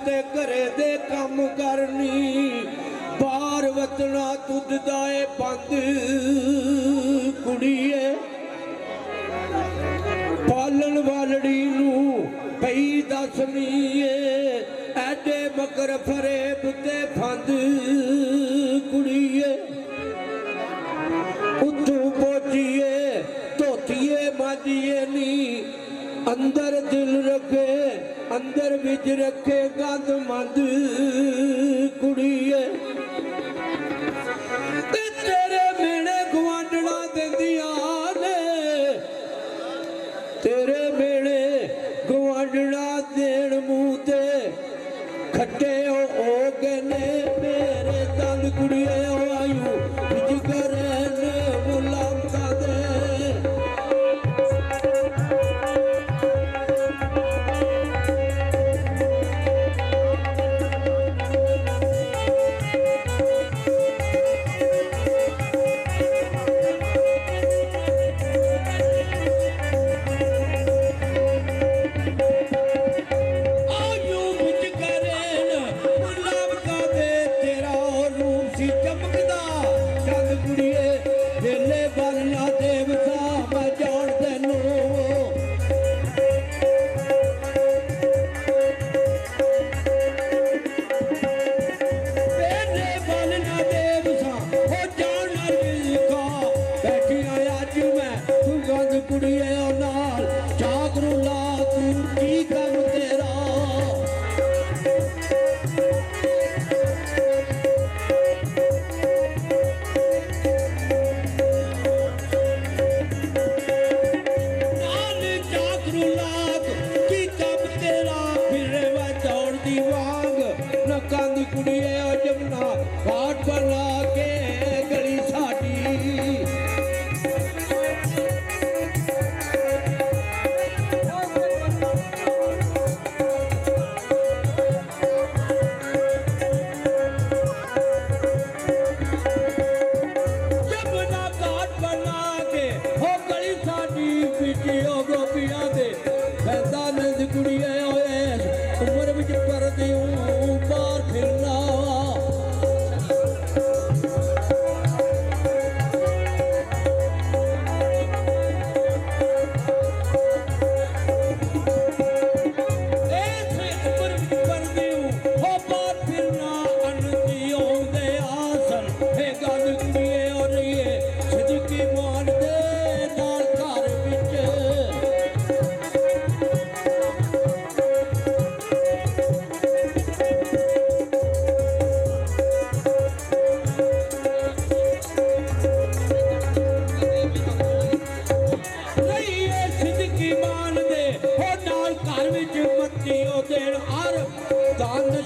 ते घरे दे कम करनी बार वतना तुद दाए बंद कुड़िए पालन वालड़ी नू पई दसनी ऐडे मकर फरेब ते फंद कुड़िए उतू पोचिए धोतिए माजिए नी अंदर दिल रखे अंदर विच रखे गंद मंद कुड़िए तेरे मेले गुआंढना देंदियां ने तेरे मेले गुआंढना देण मूंह ते खट्टे हो गए ने मेरे दंद कुड़िए आयू विच करन मुलामता दे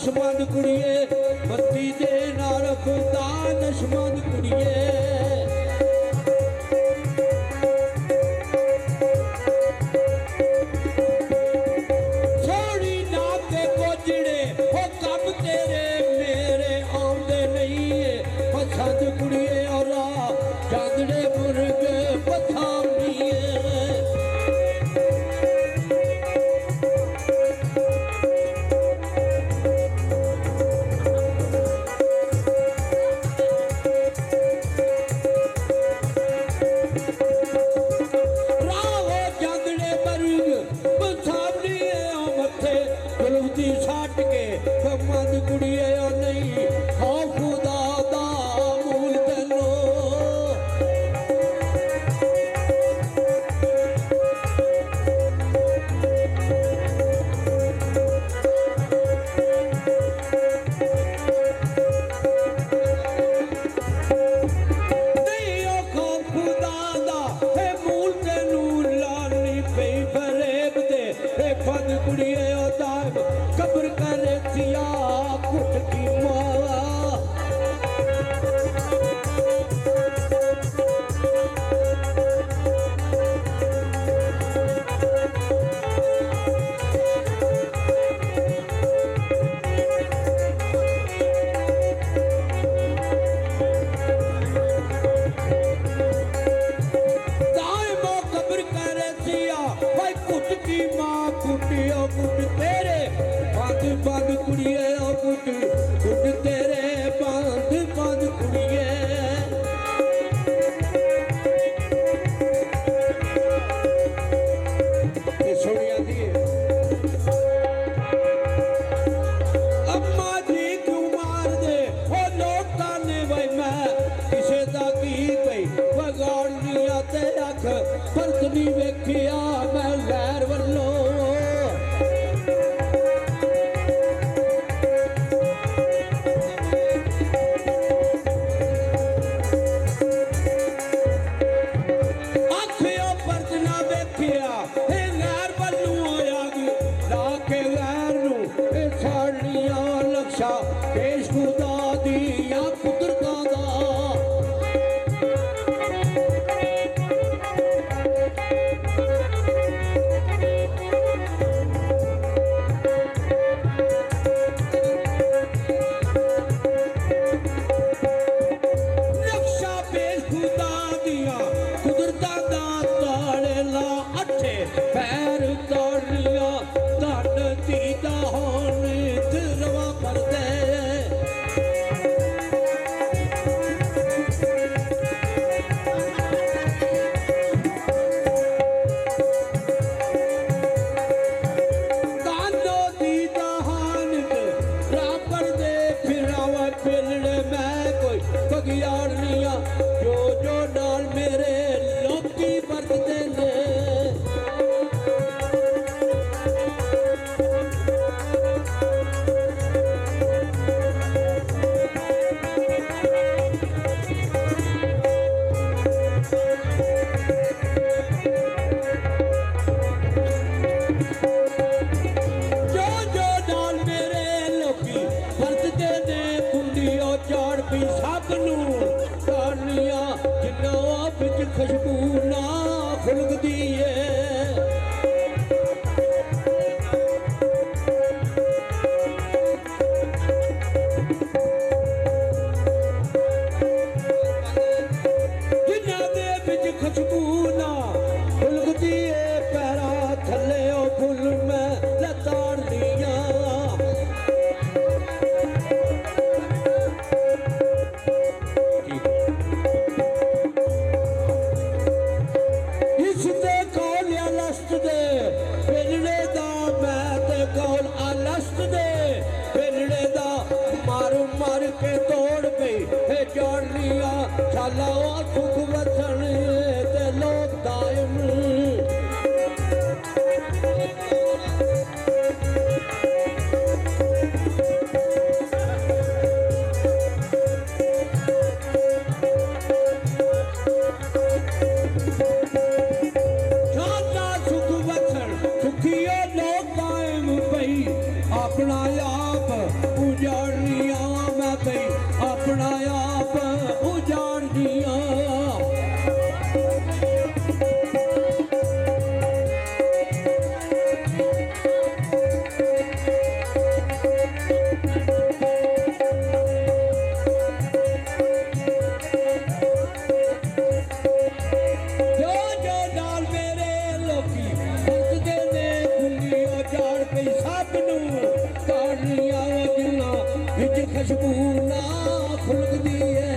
नशमंद कुड़िए बत्ती दे नाल खुदा नशमंद कुड़िए सोनी नाम के कोजड़े हो कब तेरे मेरे आंदे नहीं है पसंद कुड़िए और चांदड़े मुर्ग पथामी कब्र करे सिया कुट की मावा कुट तेरे बंद कुड़िए ओ कुट कुट तेरे बंद बंद कुड़िए सोनिया दी अम्मा जी क्यों मार दे ओ लोग ताने भाई मैं किसे दा की पई बगाड़निया ते अख परत नहीं वेखिया मैं गैर वल्लों पेश खुदा दिया कुदरता दा नक्शा पेश खुदा दिया कुदरता दा ताड़े ला अठे पैर ताड़िया धन दी दा होन रवा कर दे बगियाड़निया जो जो नाल मेरे लोकी बरतदे ने जो जो नाल मेरे लोकी बरतदे ने कुंडियों चाड़ पी तानिया जिन्ना बिच खुशबू ना खुलगदी है जिन्ना दे बिच खुशबू ना खुलगदी है पैरा थले ओ फुल मैं लताड़ दिया मार के तोड़ पे जान लिया शाला सुख वसन ते लोग दायम शाला सुख वसन सुखियो लोग दायम पई अपना आप उजाड़ लिया अपना आप उजाड़ दिया जो जो नाल मेरे लोकी बरतदे ने कुंडी उजाड़ पे सब नूं काढ़ लिया जिन्ना विच खुशबू ना खुलगदी है